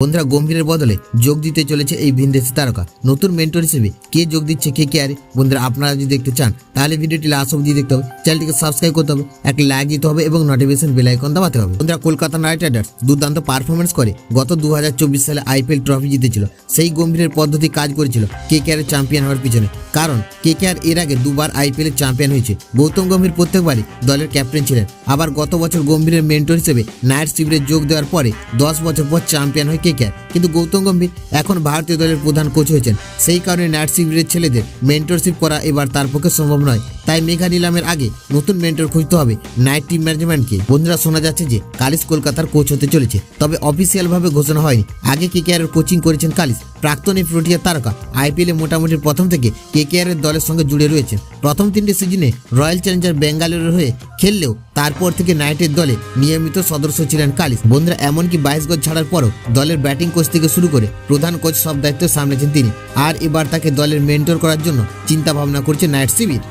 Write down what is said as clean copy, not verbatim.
বন্ধুরা গম্ভীরের বদলে যোগ দিতে চলেছে এই ভিনদেশি তারকা। নতুন মেন্টর হিসেবে কে যোগ দিচ্ছে KKR। বন্ধুরা আপনারা যদি দেখতে চান তাহলে ভিডিওটি লাস্ট অবধি দেখতে হবে, চ্যানেলটিকে সাবস্ক্রাইব করতে হবে, একটা লাইক দিতে হবে এবং নোটিফিকেশন বেল আইকন দাবাতে হবে। বন্ধুরা কলকাতা নাইট রাইডার্স দুর্দান্ত পারফরমেন্স করে গত 2024 সালে IPL ট্রফি জিতেছিল। সেই গম্ভীরের পদ্ধতি কাজ করেছিল KKR এর চ্যাম্পিয়ন হওয়ার পিছনে, কারণ KKR এর আগে দুবার IPL এর চ্যাম্পিয়ন হয়েছে। গৌতম গম্ভীর প্রত্যেকবারই দলের ক্যাপ্টেন ছিলেন। আবার গত বছর গম্ভীরের মেন্টর হিসেবে নাইট শিবিরে যোগ দেওয়ার পরে 10 বছর পর চ্যাম্পিয়ন হয় KKR। কিন্তু গৌতম গম্ভীর এখন ভারতীয় দলের প্রধান কোচ হয়েছেন, সেই কারণে নাইট শিবিরের ছেলেদের মেন্টরশিপ করা এবার তার পক্ষে সম্ভব নয়। তাই মেঘা নিলামের আগে নতুন মেন্টর খুঁজতে হবে নাইট টিম ম্যানেজমেন্টকে। বন্ধুরা শোনা যাচ্ছে যে কালিস কলকাতার কোচ হতে চলেছে, তবে অফিসিয়াল ভাবে ঘোষণা হয়নি। আগে KKR এর কোচিং করেছেন কালিস। প্রাক্তন এই প্রোটিয়া তারকা IPL এ মোটামুটি প্রথম থেকে KKR এর দলের সঙ্গে জুড়ে রয়েছেন। প্রথম 3টি সিজনে রয়্যাল চ্যালেঞ্জার বেঙ্গালুরুর হয়ে খেললেও তারপর থেকে নাইটের দলে নিয়মিত সদস্য ছিলেন কালিস। বন্ধুরা এমনকি 22 গজ ছাড়ার পরও দলের ব্যাটিং কোচ থেকে শুরু করে প্রধান কোচ সব দায়িত্ব সামলেছেন তিনি। আর এবার তাকে দলের মেন্টর করার জন্য চিন্তা ভাবনা করছে নাইট শিবির।